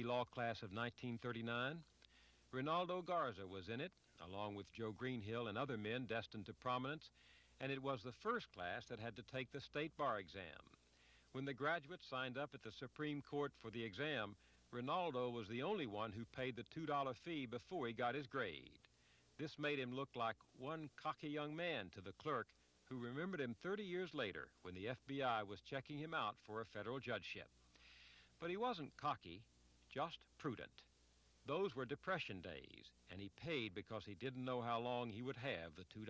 law class of 1939. Reynaldo Garza was in it, along with Joe Greenhill and other men destined to prominence, and it was the first class that had to take the state bar exam. When the graduates signed up at the Supreme Court for the exam, Reynaldo was the only one who paid the $2 fee before he got his grade. This made him look like one cocky young man to the clerk, who remembered him 30 years later when the FBI was checking him out for a federal judgeship. But he wasn't cocky, just prudent. Those were Depression days, and he paid because he didn't know how long he would have the $2.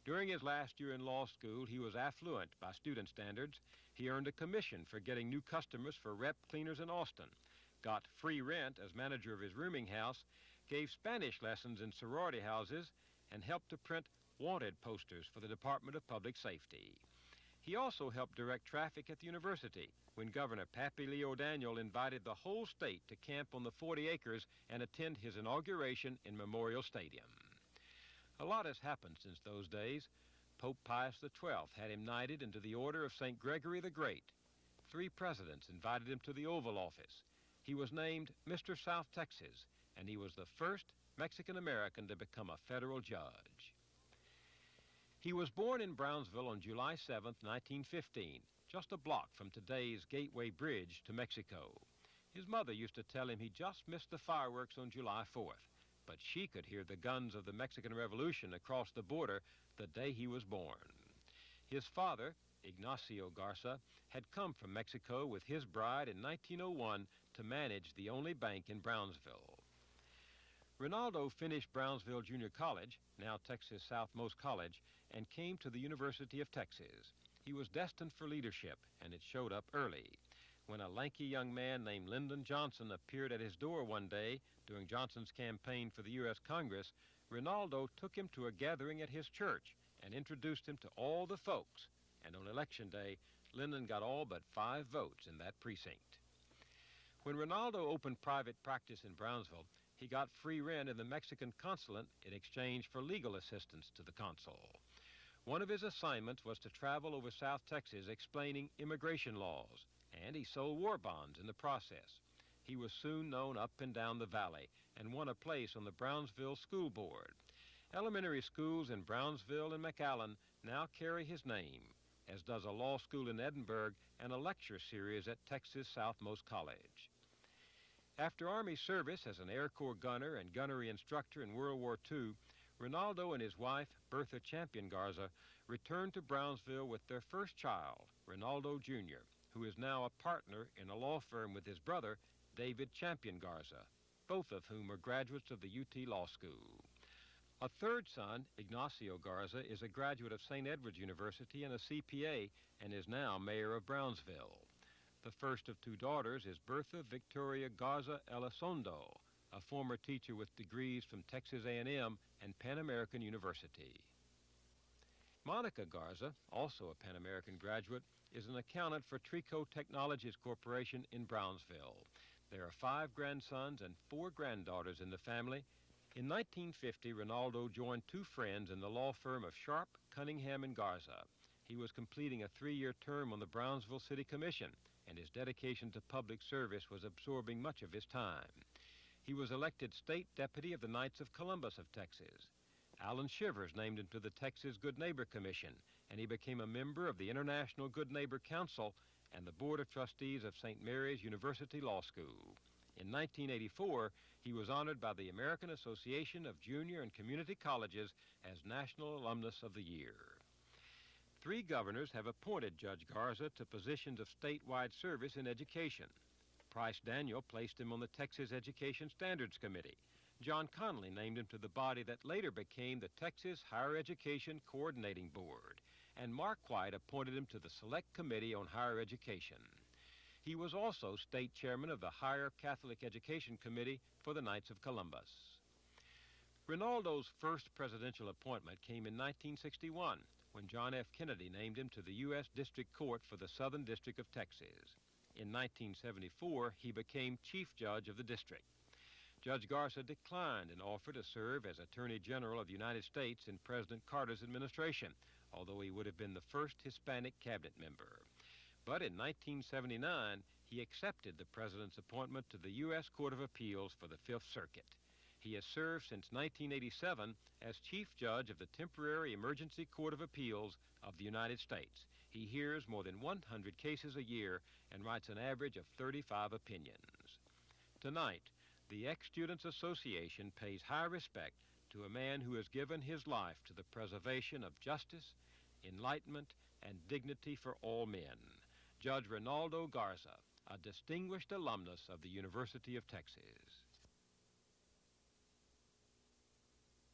During his last year in law school, he was affluent by student standards. He earned a commission for getting new customers for rep cleaners in Austin, got free rent as manager of his rooming house, gave Spanish lessons in sorority houses, and helped to print wanted posters for the Department of Public Safety. He also helped direct traffic at the university when Governor Pappy Leo Daniel invited the whole state to camp on the 40 acres and attend his inauguration in Memorial Stadium. A lot has happened since those days. Pope Pius XII had him knighted into the Order of St. Gregory the Great. 3 presidents invited him to the Oval Office. He was named Mr. South Texas, and he was the first Mexican-American to become a federal judge. He was born in Brownsville on July 7, 1915, just a block from today's Gateway Bridge to Mexico. His mother used to tell him he just missed the fireworks on July 4th, but she could hear the guns of the Mexican Revolution across the border the day he was born. His father, Ignacio Garza, had come from Mexico with his bride in 1901 to manage the only bank in Brownsville. Reynaldo finished Brownsville Junior College, now Texas Southmost College, and came to the University of Texas. He was destined for leadership, and it showed up early. When a lanky young man named Lyndon Johnson appeared at his door one day during Johnson's campaign for the U.S. Congress, Reynaldo took him to a gathering at his church and introduced him to all the folks. And on Election Day, Lyndon got all but 5 votes in that precinct. When Reynaldo opened private practice in Brownsville, he got free rent in the Mexican consulate in exchange for legal assistance to the consul. One of his assignments was to travel over South Texas explaining immigration laws, and he sold war bonds in the process. He was soon known up and down the valley and won a place on the Brownsville School Board. Elementary schools in Brownsville and McAllen now carry his name, as does a law school in Edinburgh and a lecture series at Texas Southmost College. After Army service as an Air Corps gunner and gunnery instructor in World War II, Reynaldo and his wife, Bertha Champion Garza, returned to Brownsville with their first child, Reynaldo Jr., who is now a partner in a law firm with his brother, David Champion Garza, both of whom are graduates of the UT Law School. A third son, Ignacio Garza, is a graduate of St. Edward's University and a CPA and is now mayor of Brownsville. The first of 2 daughters is Bertha Victoria Garza Elizondo, a former teacher with degrees from Texas A&M and Pan American University. Monica Garza, also a Pan American graduate, is an accountant for Trico Technologies Corporation in Brownsville. There are 5 grandsons and 4 granddaughters in the family. In 1950, Reynaldo joined 2 friends in the law firm of Sharp, Cunningham, and Garza. He was completing a 3-year term on the Brownsville City Commission, and his dedication to public service was absorbing much of his time. He was elected State Deputy of the Knights of Columbus of Texas. Alan Shivers named him to the Texas Good Neighbor Commission, and he became a member of the International Good Neighbor Council and the Board of Trustees of St. Mary's University Law School. In 1984, he was honored by the American Association of Junior and Community Colleges as National Alumnus of the Year. 3 governors have appointed Judge Garza to positions of statewide service in education. Price Daniel placed him on the Texas Education Standards Committee. John Connolly named him to the body that later became the Texas Higher Education Coordinating Board, and Mark White appointed him to the Select Committee on Higher Education. He was also state chairman of the Higher Catholic Education Committee for the Knights of Columbus. Reynaldo's first presidential appointment came in 1961, when John F. Kennedy named him to the U.S. District Court for the Southern District of Texas. In 1974, he became Chief Judge of the district. Judge Garza declined an offer to serve as Attorney General of the United States in President Carter's administration, although he would have been the first Hispanic cabinet member. But in 1979, he accepted the President's appointment to the U.S. Court of Appeals for the Fifth Circuit. He has served since 1987 as Chief Judge of the Temporary Emergency Court of Appeals of the United States. He hears more than 100 cases a year and writes an average of 35 opinions. Tonight, the Ex-Students Association pays high respect to a man who has given his life to the preservation of justice, enlightenment, and dignity for all men. Judge Reynaldo Garza, a distinguished alumnus of the University of Texas.